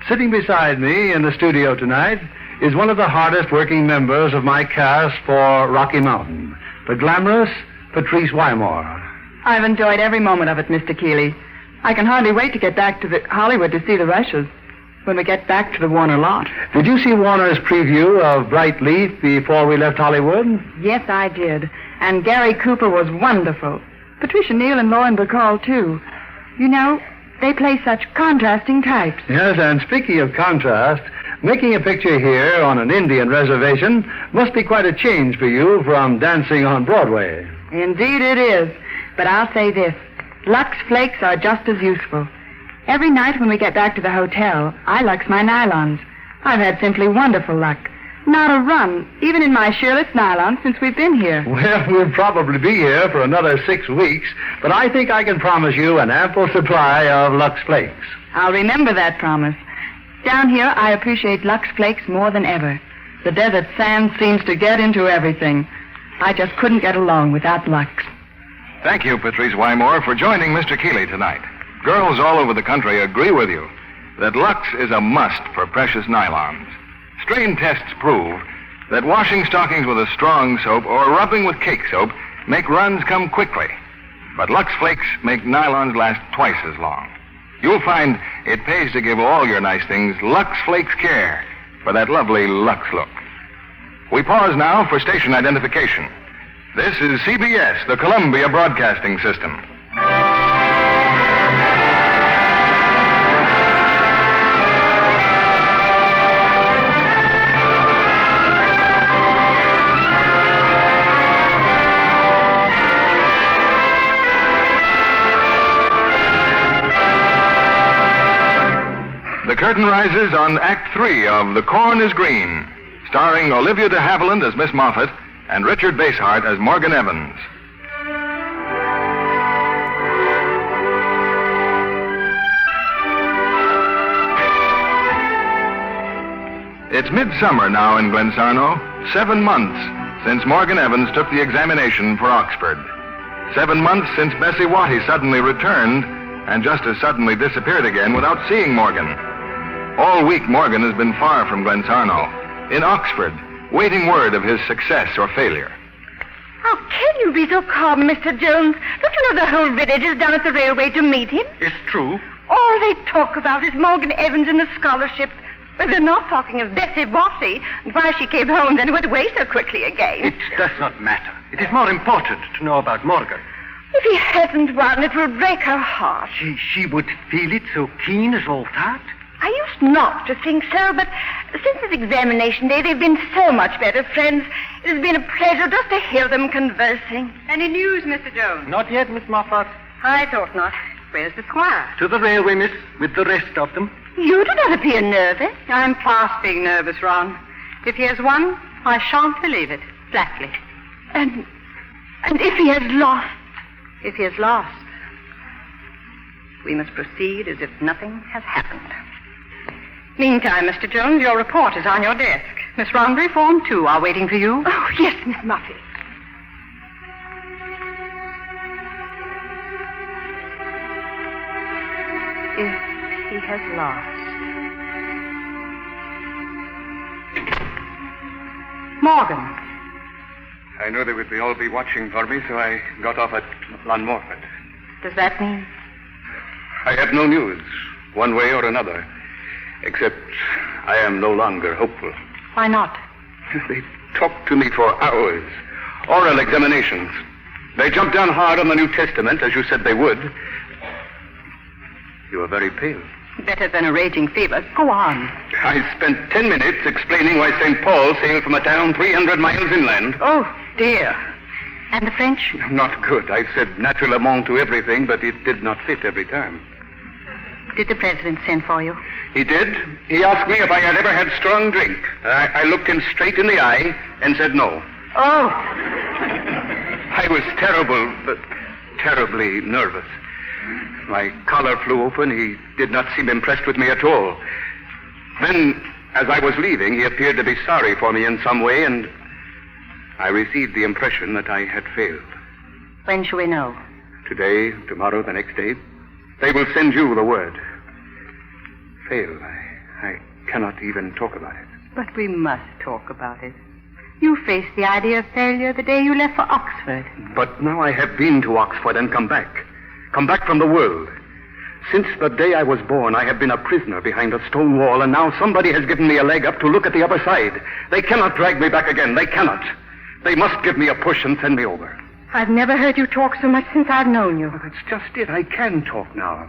Sitting beside me in the studio tonight is one of the hardest working members of my cast for Rocky Mountain, the glamorous Patrice Wymore. I've enjoyed every moment of it, Mr. Keeley. I can hardly wait to get back to Hollywood to see the rushes when we get back to the Warner lot. Did you see Warner's preview of Bright Leaf before we left Hollywood? Yes, I did. And Gary Cooper was wonderful. Patricia Neal and Lauren Bacall, too. You know, they play such contrasting types. Yes, and speaking of contrast, making a picture here on an Indian reservation must be quite a change for you from dancing on Broadway. Indeed it is. But I'll say this. Lux flakes are just as useful. Every night when we get back to the hotel, I lux my nylons. I've had simply wonderful luck. Not a run, even in my sheerless nylon, since we've been here. Well, we'll probably be here for another 6 weeks, but I think I can promise you an ample supply of Lux Flakes. I'll remember that promise. Down here, I appreciate Lux Flakes more than ever. The desert sand seems to get into everything. I just couldn't get along without Lux. Thank you, Patrice Wymore, for joining Mr. Keeley tonight. Girls all over the country agree with you that Lux is a must for precious nylons. Strain tests prove that washing stockings with a strong soap or rubbing with cake soap make runs come quickly. But Lux Flakes make nylons last twice as long. You'll find it pays to give all your nice things Lux Flakes care for that lovely Lux look. We pause now for station identification. This is CBS, the Columbia Broadcasting System. The curtain rises on Act 3 of The Corn is Green, starring Olivia DeHaviland as Miss Moffat and Richard Basehart as Morgan Evans. It's midsummer now in Glensarno, 7 months since Morgan Evans took the examination for Oxford. 7 months since Bessie Watty suddenly returned and just as suddenly disappeared again without seeing Morgan. All week, Morgan has been far from Glensarno, in Oxford, waiting word of his success or failure. How can you be so calm, Mr. Jones? Don't you know the whole village is down at the railway to meet him? It's true. All All they talk about is Morgan Evans and the scholarship. But they're not talking of Bessie Bossy and why she came home then went away so quickly again. It does not matter. It is more important to know about Morgan. If he hasn't won, it will break her heart. She would feel it so keen as all that? I used not to think so, but since his examination day, they've been so much better friends. It has been a pleasure just to hear them conversing. Any news, Mr. Jones? Not yet, Miss Moffat. I thought not. Where's the squire? To the railway, miss, with the rest of them. You do not appear nervous. I'm past being nervous, Ron. If he has won, I shan't believe it. Flatly. And if he has lost? If he has lost, we must proceed as if nothing has happened. Meantime, Mr. Jones, your report is on your desk. Miss Rondry, Form 2 are waiting for you. Oh, yes, Miss Muffet. If he has lost. Morgan. I knew they would all be watching for me, so I got off at Llanmorford. Does that mean? I have no news, one way or another, except I am no longer hopeful. Why not? They talked to me for hours. Oral examinations. They jumped down hard on the New Testament, as you said they would. You are very pale. Better than a raging fever. Go on. I spent 10 minutes explaining why St. Paul sailed from a town 300 miles inland. Oh, dear. And the French? Not good. I said naturellement to everything, but it did not fit every time. Did the president send for you? He did. He asked me if I had ever had strong drink. I looked him straight in the eye and said no. Oh. I was terribly nervous. My collar flew open. He did not seem impressed with me at all. Then, as I was leaving, he appeared to be sorry for me in some way, and I received the impression that I had failed. When shall we know? Today, tomorrow, the next day. They will send you the word. Failed. I cannot even talk about it. But we must talk about it. You faced the idea of failure the day you left for Oxford. But now I have been to Oxford and come back. Come back from the world. Since the day I was born, I have been a prisoner behind a stone wall, and now somebody has given me a leg up to look at the other side. They cannot drag me back again. They cannot. They must give me a push and send me over. I've never heard you talk so much since I've known you. Well, that's just it. I can talk now.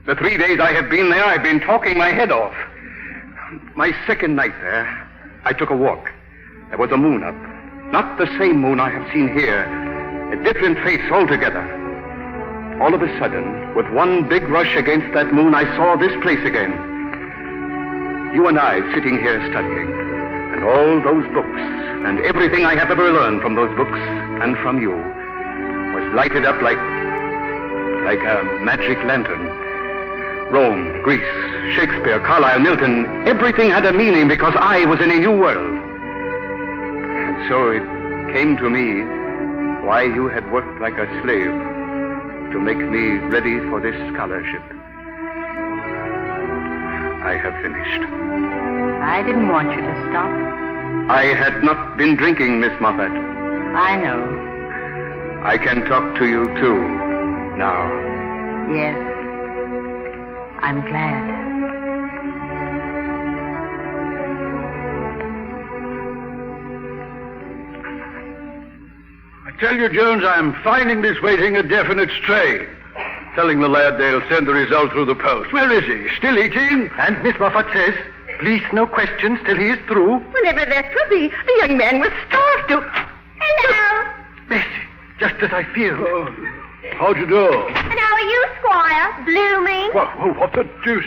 The 3 days I have been there, I've been talking my head off. My second night there, I took a walk. There was a moon up. Not the same moon I have seen here. A different face altogether. All of a sudden, with one big rush against that moon, I saw this place again. You and I sitting here studying. And all those books, and everything I have ever learned from those books and from you, was lighted up like a magic lantern. Rome, Greece, Shakespeare, Carlyle, Milton, everything had a meaning because I was in a new world. And so it came to me why you had worked like a slave to make me ready for this scholarship. I have finished. I didn't want you to stop. I had not been drinking, Miss Moffat. I know. I can talk to you, too, now. Yes. I'm glad. I tell you, Jones, I'm finding this waiting a definite strain. Telling the lad they'll send the result through the post. Where is he? Still eating? And Miss Moffat says, please, no questions till he is through. Whenever that will be, the young man was starved to... Hello. Bessie, just as I feared. Oh, how'd you do? And how are you, Squire? Blooming? What the deuce?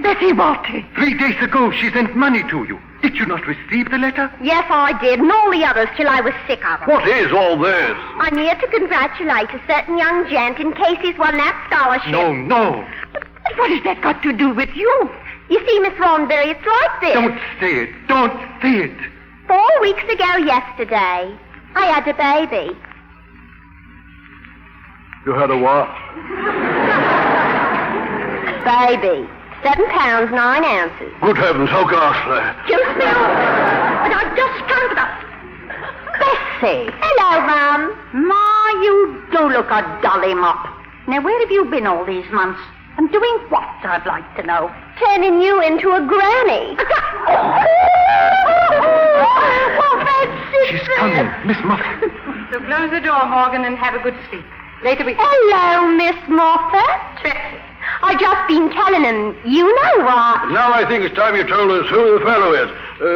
Betty Walty. 3 days ago, she sent money to you. Did you not receive the letter? Yes, I did, and all the others till I was sick of them. What is all this? I'm here to congratulate a certain young gent in case he's won that scholarship. No. But what has that got to do with you? You see, Miss Ronberry, it's like this. Don't say it. Don't say it. 4 weeks ago yesterday, I had a baby. You had a what? Baby. 7 pounds, 9 ounces. Good heavens, how ghastly. Juice milk. And I just turned up. Bessie. Hello, Mum. Ma, you do look a dolly mop. Now, where have you been all these months? And doing what, I'd like to know? Turning you into a granny. Oh, Betsy! She's coming, Miss Moffat. So close the door, Morgan, and have a good sleep. Later we... Hello, Miss Moffat. Betsy. I just been telling him, you know what? Now I think it's time you told us who the fellow is.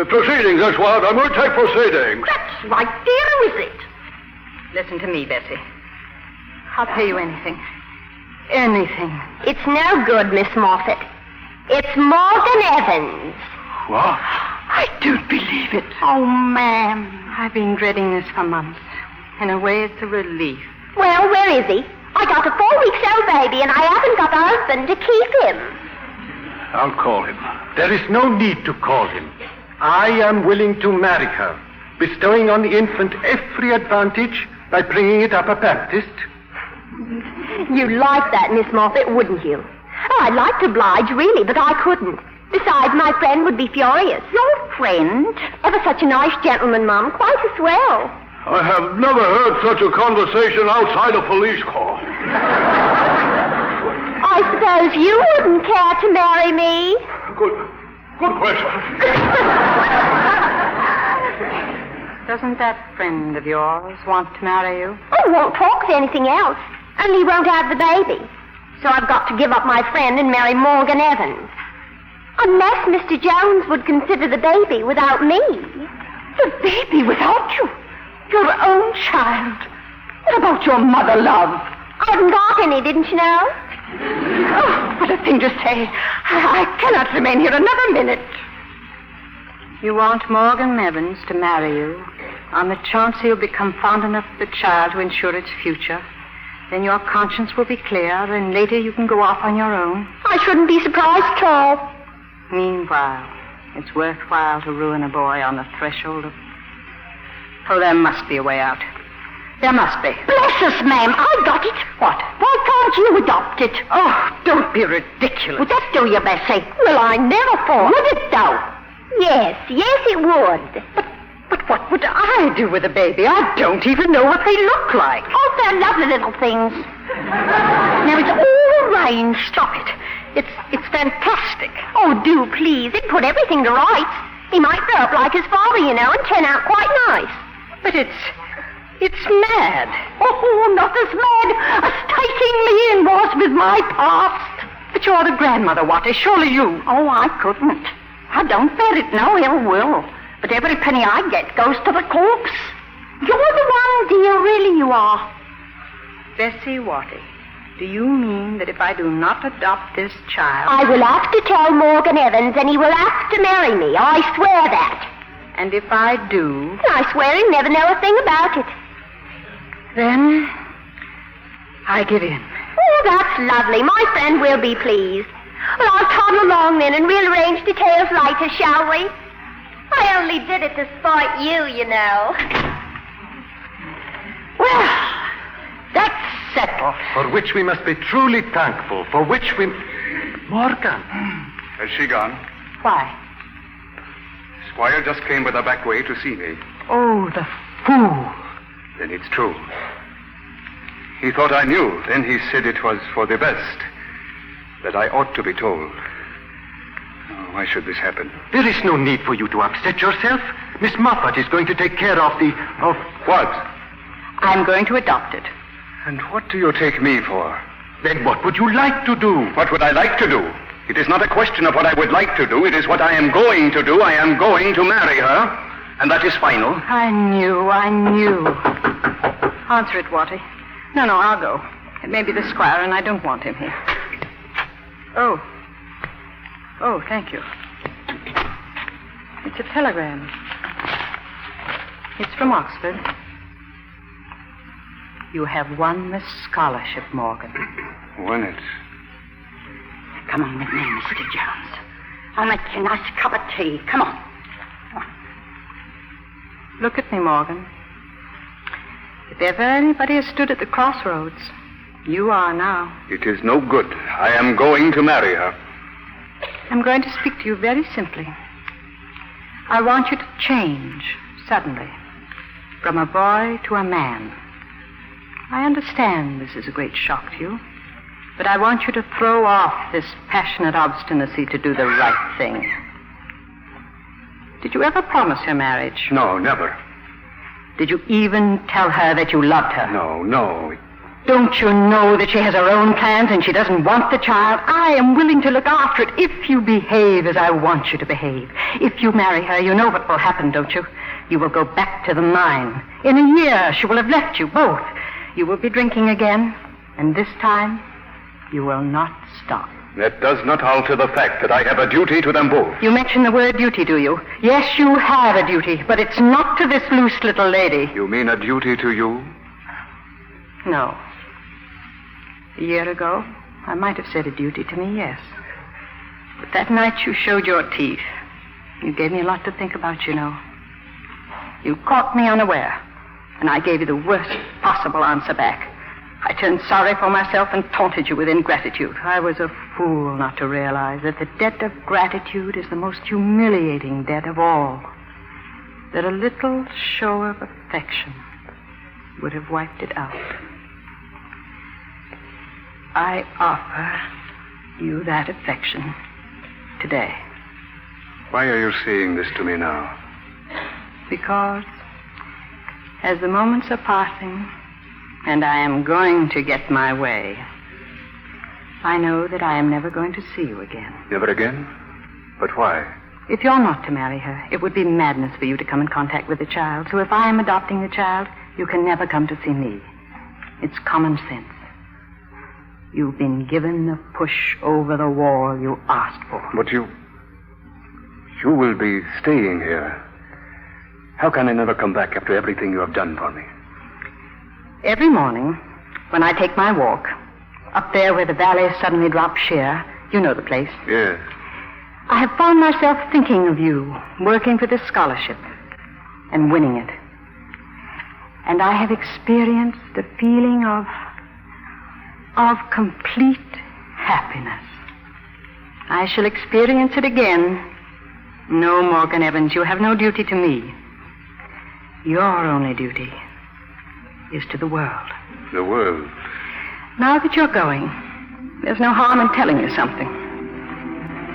Proceedings, that's what. I'm going to take proceedings. That's right, dear. Who is it? Listen to me, Betsy. I'll pay you anything. Anything. It's no good, Miss Moffat. It's Morgan Evans. What? I don't believe it. Oh, ma'am. I've been dreading this for months. In a way, it's a relief. Well, where is he? I got a 4-week-old baby, and I haven't got a husband to keep him. I'll call him. There is no need to call him. I am willing to marry her, bestowing on the infant every advantage by bringing it up a Baptist. You'd like that, Miss Moffat, wouldn't you? Oh, I'd like to oblige, really, but I couldn't. Besides, my friend would be furious. Your friend? Ever such a nice gentleman, Mum. Quite a swell. I have never heard such a conversation outside a police call. I suppose you wouldn't care to marry me? Good question. Doesn't that friend of yours want to marry you? Oh, won't talk to anything else. Only won't have the baby. So I've got to give up my friend and marry Morgan Evans. Unless Mr. Jones would consider the baby without me. The baby without you? Your own child? What about your mother, love? I haven't got any, didn't you know? Oh, what a thing to say. I cannot remain here another minute. You want Morgan Evans to marry you on the chance he'll become fond enough of the child to ensure its future. Then your conscience will be clear, and later you can go off on your own. I shouldn't be surprised at all. Meanwhile, it's worthwhile to ruin a boy on the threshold of... Oh, there must be a way out. There must be. Bless us, ma'am. I got it. What? Why can't you adopt it? Oh, don't be ridiculous. Would that do you, Bessie? Well, I never thought. Would it, though? Yes, it would. But what would I do with a baby? I don't even know what they look like. Oh, they're lovely little things. Now, it's all arranged. Stop it. It's fantastic. Oh, do, please. It'd put everything to rights. He might grow up like his father, you know, and turn out quite nice. But it's mad. Oh, not as mad as taking me in was with my past. But you're the grandmother, Watty. Surely you... Oh, I couldn't. I don't bear it no ill will. But every penny I get goes to the corpse. You're the one, dear, really you are. Bessie Watty, do you mean that if I do not adopt this child... I will have to tell Morgan Evans, and he will have to marry me. I swear that. And if I do... I swear he'll never know a thing about it. Then I give in. Oh, that's lovely. My friend will be pleased. Well, I'll toddle along then, and we'll arrange details later, shall we? I only did it to spite you, you know. Well, that's settled. For which we must be truly thankful, for which we... Morgan. Has she gone? Why? Squire just came by the back way to see me. Oh, the fool. Then it's true. He thought I knew. Then he said it was for the best. That I ought to be told. Oh, why should this happen? There is no need for you to upset yourself. Miss Moffat is going to take care of What? I'm going to adopt it. And what do you take me for? Then what would you like to do? What would I like to do? It is not a question of what I would like to do. It is what I am going to do. I am going to marry her. And that is final. I knew. Answer it, Watty. No, I'll go. It may be the squire, and I don't want him here. Oh, thank you. It's a telegram. It's from Oxford. You have won the scholarship, Morgan. Won it? Come on with me, Mr. Jones. I'll make you a nice cup of tea. Come on. Look at me, Morgan. If ever anybody has stood at the crossroads, you are now. It is no good. I am going to marry her. I'm going to speak to you very simply. I want you to change, suddenly, from a boy to a man. I understand this is a great shock to you. But I want you to throw off this passionate obstinacy to do the right thing. Did you ever promise her marriage? No, never. Did you even tell her that you loved her? No. Don't you know that she has her own plans and she doesn't want the child? I am willing to look after it if you behave as I want you to behave. If you marry her, you know what will happen, don't you? You will go back to the mine. In a year, she will have left you both. You will be drinking again, and this time, you will not stop. That does not alter the fact that I have a duty to them both. You mention the word duty, do you? Yes, you have a duty, but it's not to this loose little lady. You mean a duty to you? No. A year ago, I might have said a duty to me, yes. But that night you showed your teeth. You gave me a lot to think about, you know. You caught me unaware, and I gave you the worst possible answer back. I turned sorry for myself and taunted you with ingratitude. I was a fool not to realize that the debt of gratitude is the most humiliating debt of all. That a little show of affection would have wiped it out. I offer you that affection today. Why are you saying this to me now? Because as the moments are passing, and I am going to get my way, I know that I am never going to see you again. Never again? But why? If you're not to marry her, it would be madness for you to come in contact with the child. So if I am adopting the child, you can never come to see me. It's common sense. You've been given the push over the wall you asked for. But you will be staying here. How can I never come back after everything you have done for me? Every morning, when I take my walk, up there where the valley suddenly drops sheer, you know the place. Yes. I have found myself thinking of you, working for this scholarship, and winning it. And I have experienced the feeling of complete happiness. I shall experience it again. No, Morgan Evans, you have no duty to me. Your only duty is to the world. The world? Now that you're going, there's no harm in telling you something.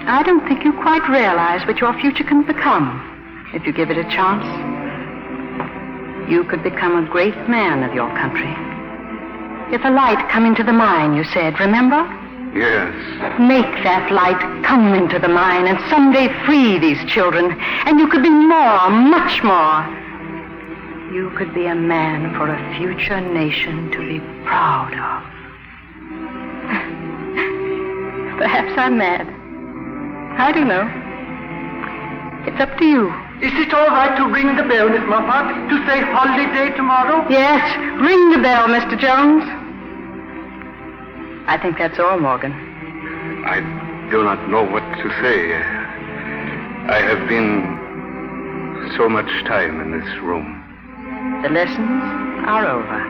I don't think you quite realize what your future can become if you give it a chance. You could become a great man of your country. If a light come into the mine, you said, remember? Yes. Make that light come into the mine and someday free these children, and you could be more, much more. You could be a man for a future nation to be proud of. Perhaps I'm mad. I don't know. It's up to you. Is it all right to ring the bell, Miss Moffat, to say holiday tomorrow? Yes, ring the bell, Mr. Jones. I think that's all, Morgan. I do not know what to say. I have been so much time in this room. The lessons are over.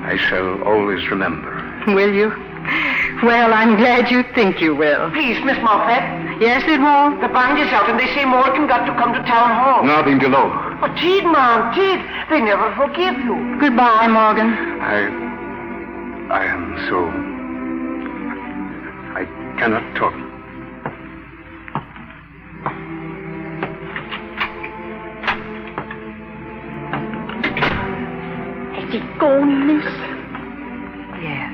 I shall always remember. Will you? Well, I'm glad you think you will. Please, Miss Moffat. Yes, Lidwell? The bind is out and they say Morgan got to come to town hall. Nothing below. Oh, Tid, Mom, Tid. They never forgive you. Goodbye, Morgan. I am so... I cannot talk. Has he gone, miss? Yes.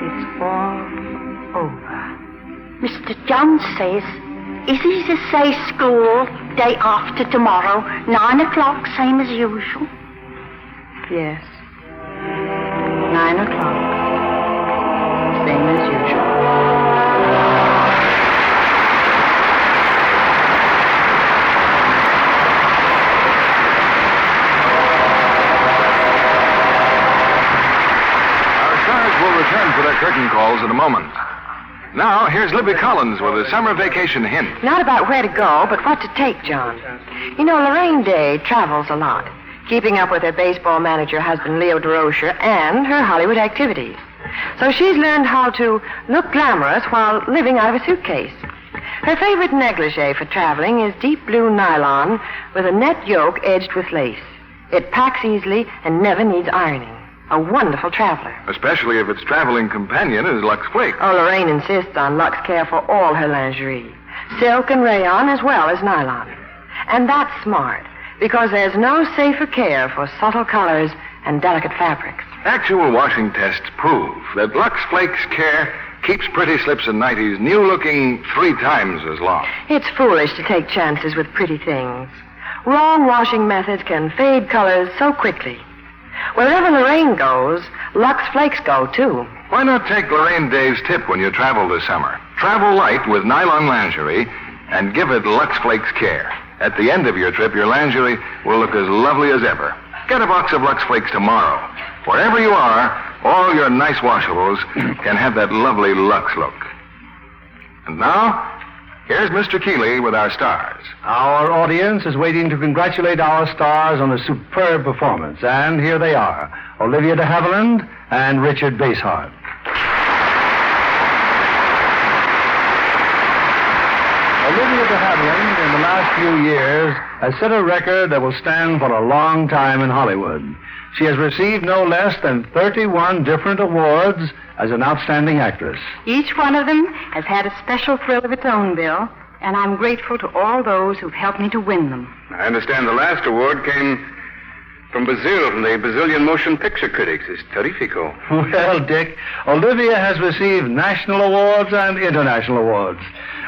It's all over. Mr. Jones says, is he to say school day after tomorrow, 9 o'clock, same as usual? Yes. 9 o'clock. Same as usual. Our stars will return for their curtain calls in a moment. Now, here's Libby Collins with a summer vacation hint. Not about where to go, but what to take, John. You know, Lorraine Day travels a lot, keeping up with her baseball manager husband, Leo DeRocher, and her Hollywood activities. So she's learned how to look glamorous while living out of a suitcase. Her favorite negligee for traveling is deep blue nylon with a net yoke edged with lace. It packs easily and never needs ironing. A wonderful traveler. Especially if its traveling companion is Lux Flakes. Oh, Lorraine insists on Lux care for all her lingerie. Silk and rayon as well as nylon. And that's smart, because there's no safer care for subtle colors and delicate fabrics. Actual washing tests prove that Lux Flakes care keeps pretty slips and nighties new-looking 3 times as long. It's foolish to take chances with pretty things. Wrong washing methods can fade colors so quickly. Wherever Lorraine goes, Lux Flakes go, too. Why not take Lorraine Dave's tip when you travel this summer? Travel light with nylon lingerie and give it Lux Flakes care. At the end of your trip, your lingerie will look as lovely as ever. Get a box of Lux Flakes tomorrow. Wherever you are, all your nice washables can have that lovely Lux look. And now, here's Mr. Keeley with our stars. Our audience is waiting to congratulate our stars on a superb performance. And here they are, Olivia DeHaviland and Richard Basehart. Olivia DeHaviland, in the last few years, has set a record that will stand for a long time in Hollywood. She has received no less than 31 different awards as an outstanding actress. Each one of them has had a special thrill of its own, Bill, and I'm grateful to all those who've helped me to win them. I understand the last award came from Brazil, from the Brazilian Motion Picture Critics. It's terrifico. Well, Dick, Olivia has received national awards and international awards.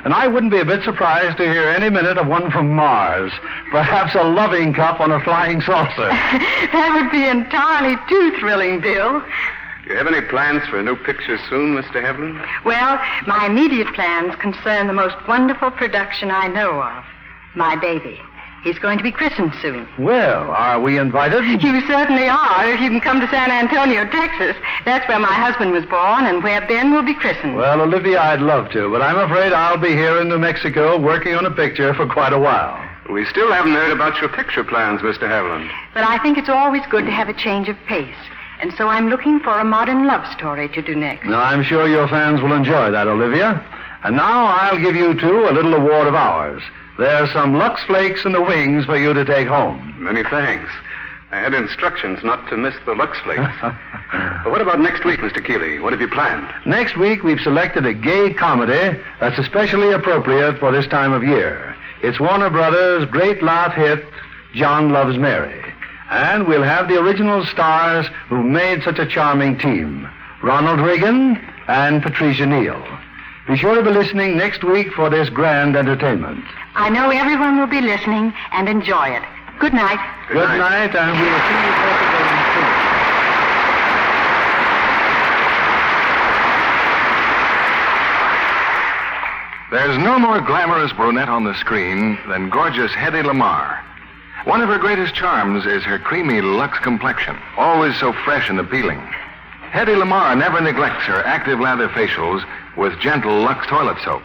And I wouldn't be a bit surprised to hear any minute of one from Mars. Perhaps a loving cup on a flying saucer. That would be entirely too thrilling, Bill. Do you have any plans for a new picture soon, Mr. Haviland? Well, my immediate plans concern the most wonderful production I know of. My baby. He's going to be christened soon. Well, are we invited? You certainly are, if you can come to San Antonio, Texas. That's where my husband was born and where Ben will be christened. Well, Olivia, I'd love to, but I'm afraid I'll be here in New Mexico working on a picture for quite a while. We still haven't heard about your picture plans, Mr. Haviland. But I think it's always good to have a change of pace. And so I'm looking for a modern love story to do next. Now, I'm sure your fans will enjoy that, Olivia. And now I'll give you two a little award of ours. There's some Lux Flakes in the wings for you to take home. Many thanks. I had instructions not to miss the Lux Flakes. But what about next week, Mr. Keeley? What have you planned? Next week, we've selected a gay comedy that's especially appropriate for this time of year. It's Warner Brothers' great laugh hit, John Loves Mary. And we'll have the original stars who made such a charming team, Ronald Reagan and Patricia Neal. Be sure to be listening next week for this grand entertainment. I know everyone will be listening and enjoy it. Good night. Good night, and we will see you both again soon. There's no more glamorous brunette on the screen than gorgeous Hedy Lamarr. One of her greatest charms is her creamy Lux complexion, always so fresh and appealing. Hedy Lamarr never neglects her active lather facials with gentle Lux toilet soap.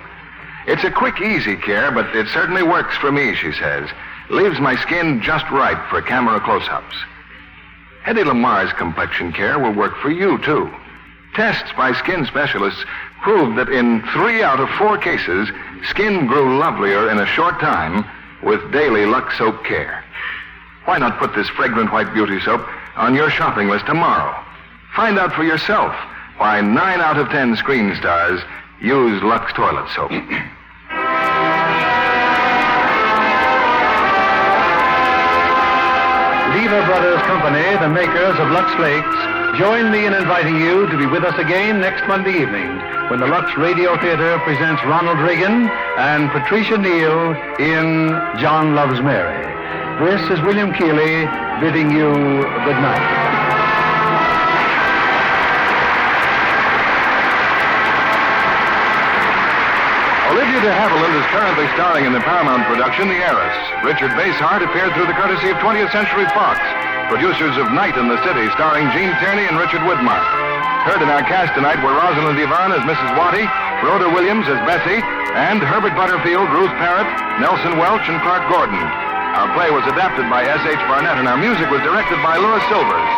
It's a quick, easy care, but it certainly works for me, she says. Leaves my skin just right for camera close-ups. Hedy Lamarr's complexion care will work for you, too. Tests by skin specialists proved that in 3 out of 4 cases, skin grew lovelier in a short time with daily Lux soap care. Why not put this fragrant white beauty soap on your shopping list tomorrow? Find out for yourself why 9 out of 10 screen stars use Lux toilet soap. Lever Brothers Company, the makers of Lux Flakes, join me in inviting you to be with us again next Monday evening when the Lux Radio Theater presents Ronald Reagan and Patricia Neal in John Loves Mary. This is William Keeley bidding you good night. Olivia DeHaviland is currently starring in the Paramount production, The Heiress. Richard Basehart appeared through the courtesy of 20th Century Fox, producers of Night in the City, starring Gene Tierney and Richard Widmark. Heard in our cast tonight were Rosalind Yvonne as Mrs. Watty, Rhoda Williams as Bessie, and Herbert Butterfield, Ruth Parrott, Nelson Welch, and Clark Gordon. Our play was adapted by S.H. Barnett, and our music was directed by Louis Silvers.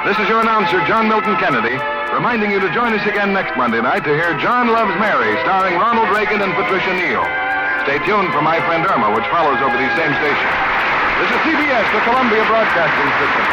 This is your announcer, John Milton Kennedy, reminding you to join us again next Monday night to hear John Loves Mary, starring Ronald Reagan and Patricia Neal. Stay tuned for My Friend Irma, which follows over these same stations. This is CBS, the Columbia Broadcasting System.